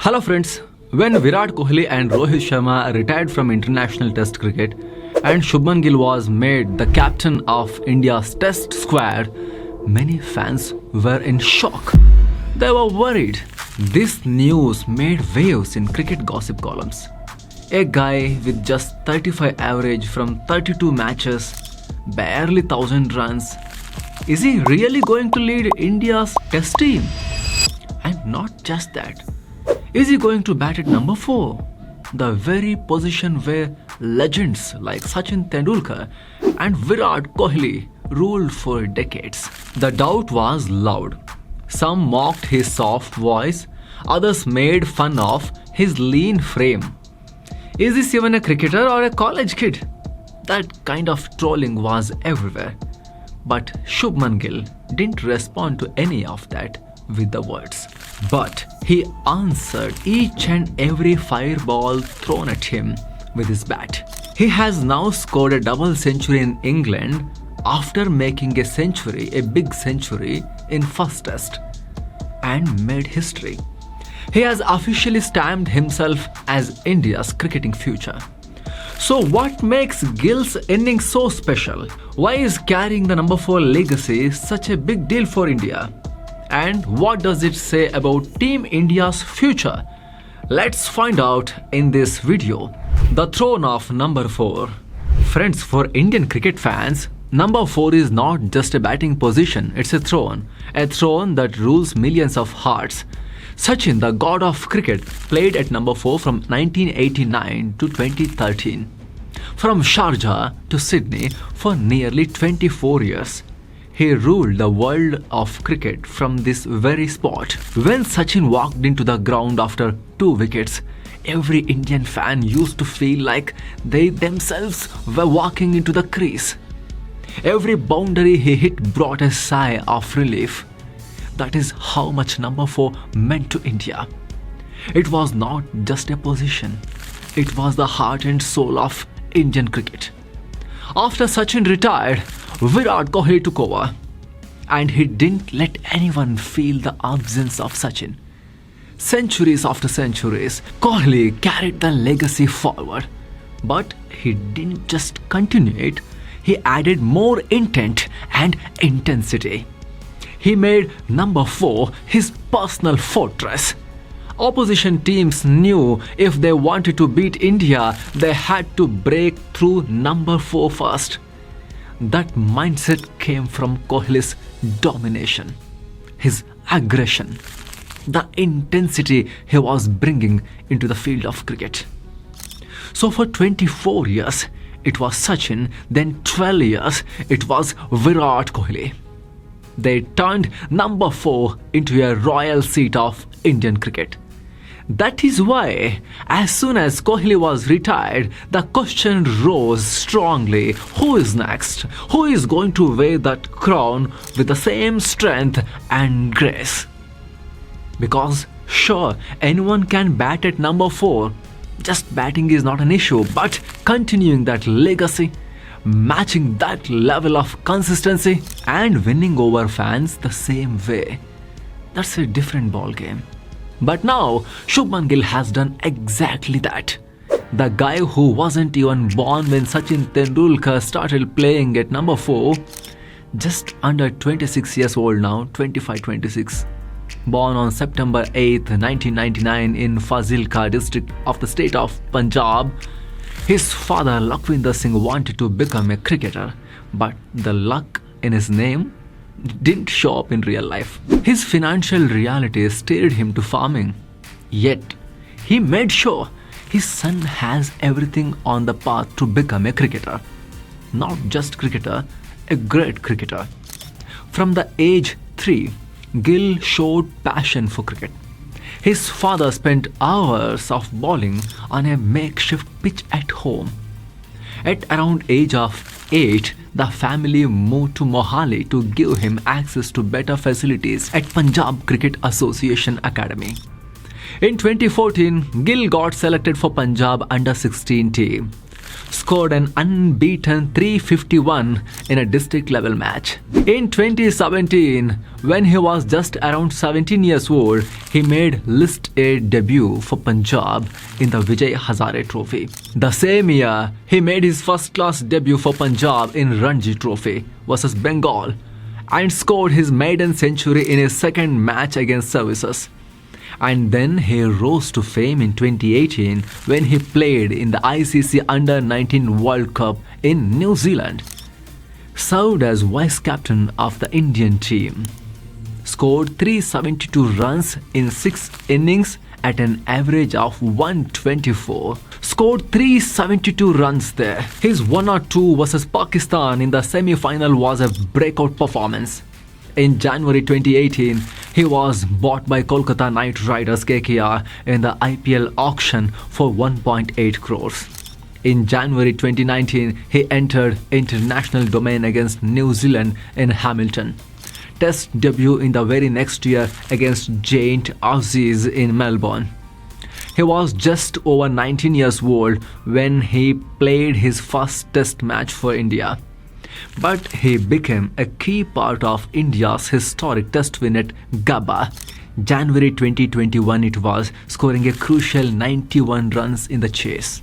Hello friends, when Virat Kohli and Rohit Sharma retired from international test cricket and Shubman Gill was made the captain of India's test squad, many fans were in shock. They were worried. This news made waves in cricket gossip columns. A guy with just 35 average from 32 matches, barely 1000 runs. Is he really going to lead India's test team? And not just that. Is he going to bat at number 4? The very position where legends like Sachin Tendulkar and Virat Kohli ruled for decades. The doubt was loud. Some mocked his soft voice, others made fun of his lean frame. Is this even a cricketer or a college kid? That kind of trolling was everywhere. But Shubman Gill didn't respond to any of that with the words. But he answered each and every fireball thrown at him with his bat. He has now scored a double century in England after making a big century in first test, and made history. He has officially stamped himself as India's cricketing future. So what makes Gill's innings so special? Why is carrying the number 4 legacy such a big deal for India? And what does it say about Team India's future? Let's find out in this video. The throne of number 4. Friends, for Indian cricket fans, number 4 is not just a batting position, it's a throne that rules millions of hearts. Sachin, the god of cricket, played at number 4 from 1989 to 2013. From Sharjah to Sydney for nearly 24 years. He ruled the world of cricket from this very spot. When Sachin walked into the ground after 2 wickets, every Indian fan used to feel like they themselves were walking into the crease. Every boundary he hit brought a sigh of relief. That is how much number 4 meant to India. It was not just a position. It was the heart and soul of Indian cricket. After Sachin retired, Virat Kohli took over. And he didn't let anyone feel the absence of Sachin. Centuries after centuries, Kohli carried the legacy forward. But he didn't just continue it, he added more intent and intensity. He made number 4 his personal fortress. Opposition teams knew if they wanted to beat India, they had to break through number 4 first. That mindset came from Kohli's domination, his aggression, the intensity he was bringing into the field of cricket. So for 24 years, it was Sachin, then 12 years, it was Virat Kohli. They turned number 4 into a royal seat of Indian cricket. That is why, as soon as Kohli was retired, the question rose strongly: who is next? Who is going to wear that crown with the same strength and grace? Because sure, anyone can bat at number 4. Just batting is not an issue, but continuing that legacy, matching that level of consistency, and winning over fans the same way, that's a different ball game. But now, Shubman Gill has done exactly that. The guy who wasn't even born when Sachin Tendulkar started playing at number 4, just under 26 years old now, 25-26. Born on September 8th, 1999 in Fazilka district of the state of Punjab, his father Lakwinder Singh wanted to become a cricketer, but the luck in his name didn't show up in real life. His financial reality steered him to farming. Yet, he made sure his son has everything on the path to become a cricketer. Not just cricketer, a great cricketer. From the age 3, Gill showed passion for cricket. His father spent hours of bowling on a makeshift pitch at home. At around age of 8, the family moved to Mohali to give him access to better facilities at Punjab Cricket Association Academy. In 2014, Gill got selected for Punjab under-16 team. scored an unbeaten 351 in a district level match. In 2017, when he was just around 17 years old, he made List A debut for Punjab in the Vijay Hazare Trophy. The same year, he made his first-class debut for Punjab in Ranji Trophy versus Bengal and scored his maiden century in his second match against Services. And then he rose to fame in 2018 when he played in the ICC Under-19 World Cup in New Zealand. Served as vice-captain of the Indian team. Scored 372 runs in 6 innings at an average of 124. Scored 372 runs there. His 102 versus Pakistan in the semi-final was a breakout performance. In January 2018, he was bought by Kolkata Knight Riders KKR in the IPL auction for 1.8 crores. In January 2019, he entered international domain against New Zealand in Hamilton. Test debut in the very next year against Giant Aussies in Melbourne. He was just over 19 years old when he played his first test match for India. But he became a key part of India's historic test win at Gabba. January 2021 it was, scoring a crucial 91 runs in the chase.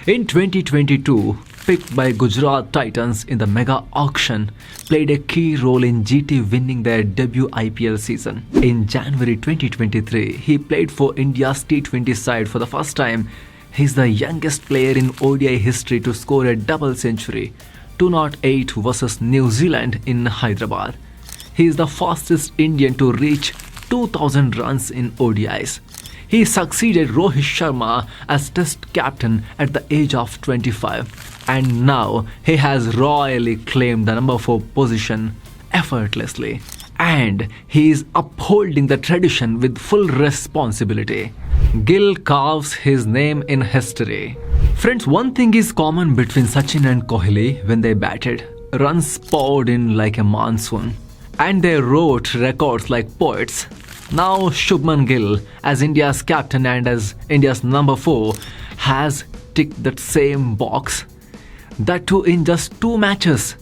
In 2022, picked by Gujarat Titans in the mega auction, played a key role in GT winning their debut IPL season. In January 2023, he played for India's T20 side for the first time. He's the youngest player in ODI history to score a double century. 208 versus New Zealand in Hyderabad. He is the fastest Indian to reach 2000 runs in ODIs. He succeeded Rohit Sharma as Test captain at the age of 25, and now he has royally claimed the number 4 position effortlessly. And he is upholding the tradition with full responsibility. Gill carves his name in history. Friends, one thing is common between Sachin and Kohli when they batted. Runs poured in like a monsoon. And they wrote records like poets. Now Shubman Gill, as India's captain and as India's number 4, has ticked that same box. That too in just 2 matches.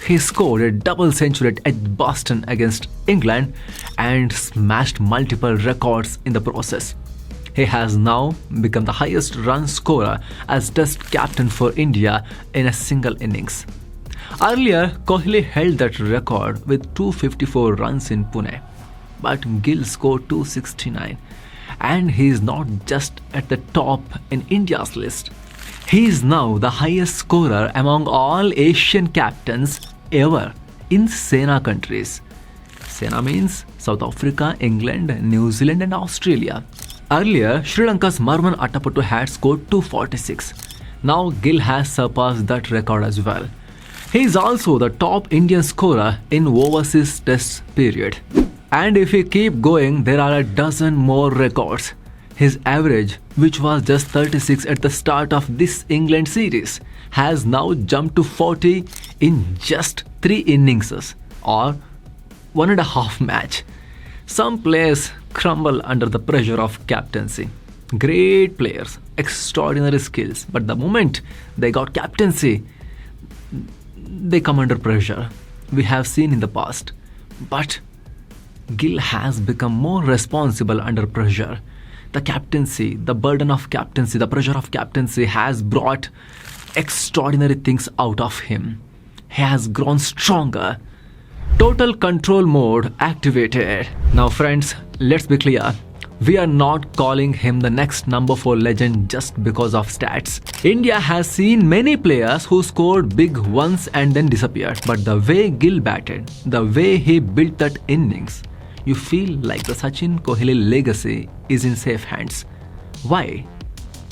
He scored a double century at Edgbaston against England and smashed multiple records in the process. He has now become the highest run scorer as Test captain for India in a single innings. Earlier, Kohli held that record with 254 runs in Pune, but Gill scored 269, and he is not just at the top in India's list. He is now the highest scorer among all Asian captains ever in Sena countries. Sena means South Africa, England, New Zealand and Australia. Earlier, Sri Lanka's Marman Attapattu had scored 246. Now Gill has surpassed that record as well. He is also the top Indian scorer in overseas test period. And if we keep going, there are a dozen more records. His average, which was just 36 at the start of this England series, has now jumped to 40 in just 3 innings or 1.5 match. Some players crumble under the pressure of captaincy. Great players, extraordinary skills, but the moment they got captaincy, they come under pressure. We have seen in the past. But Gill has become more responsible under pressure. The captaincy, the burden of captaincy, the pressure of captaincy has brought extraordinary things out of him. He has grown stronger. Total control mode activated. Now friends, let's be clear. We are not calling him the next number 4 legend just because of stats. India has seen many players who scored big once and then disappeared. But the way Gill batted, the way he built that innings, you feel like the Sachin Kohli legacy is in safe hands. Why?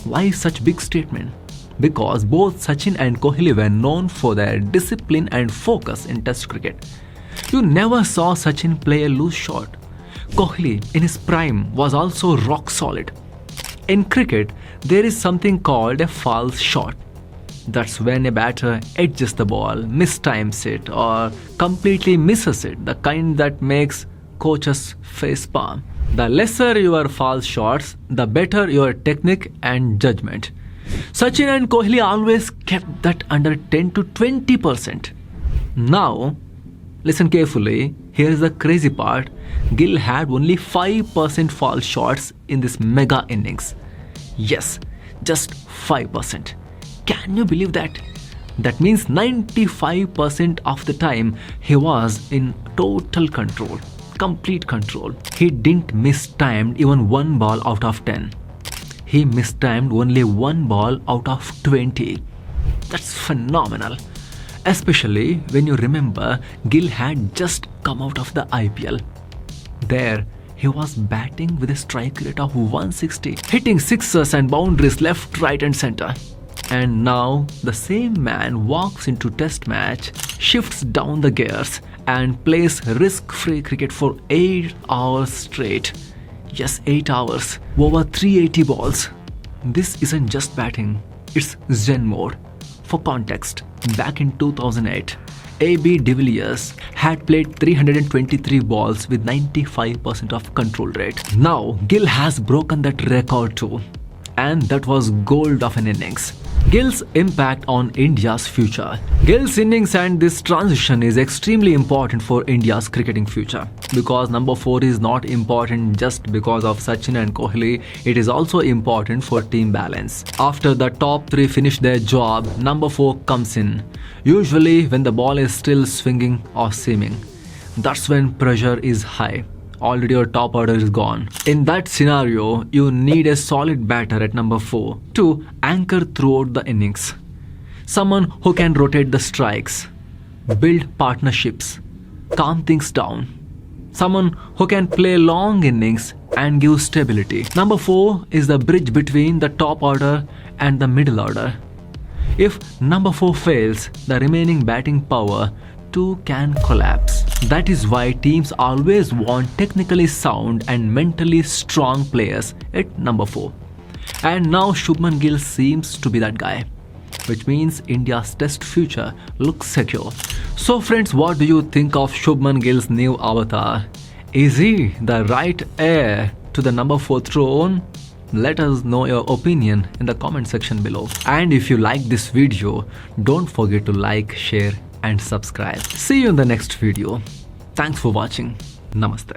Why such big statement? Because both Sachin and Kohli were known for their discipline and focus in Test cricket. You never saw Sachin play a loose shot. Kohli, in his prime, was also rock solid. In cricket, there is something called a false shot. That's when a batter edges the ball, mistimes it, or completely misses it, the kind that makes coaches face palm. The lesser your false shots, the better your technique and judgment. Sachin and Kohli always kept that under 10 to 20%. Now, listen carefully, here is the crazy part. Gill had only 5% foul shots in this mega innings. Yes, just 5%. Can you believe that? That means 95% of the time he was in total control, complete control. He didn't mistimed even one ball out of 10. He mistimed only one ball out of 20. That's phenomenal. Especially when you remember Gill had just come out of the IPL. There, he was batting with a strike rate of 160, hitting sixes and boundaries left, right and center. And now the same man walks into test match, shifts down the gears and plays risk-free cricket for 8 hours straight. Yes, 8 hours, over 380 balls. This isn't just batting, it's Zen mode. For context, back in 2008, AB de Villiers had played 323 balls with 95% of control rate. Now, Gill has broken that record too. And that was gold of an innings. Gill's impact on India's future. Gill's innings and this transition is extremely important for India's cricketing future. Because number 4 is not important just because of Sachin and Kohli, it is also important for team balance. After the top 3 finish their job, number 4 comes in. Usually when the ball is still swinging or seaming. That's when pressure is high. Already your top order is gone. In that scenario, you need a solid batter at number 4 to anchor throughout the innings. Someone who can rotate the strikes, build partnerships, calm things down. Someone who can play long innings and give stability. Number 4 is the bridge between the top order and the middle order. If number 4 fails, the remaining batting power too can collapse. That is why teams always want technically sound and mentally strong players at number 4. And now Shubman Gill seems to be that guy, which means India's test future looks secure. So friends, what do you think of Shubman Gill's new avatar? Is he the right heir to the number 4 throne? Let us know your opinion in the comment section below. And if you like this video, don't forget to like, share and subscribe. See you in the next video. Thanks for watching. Namaste.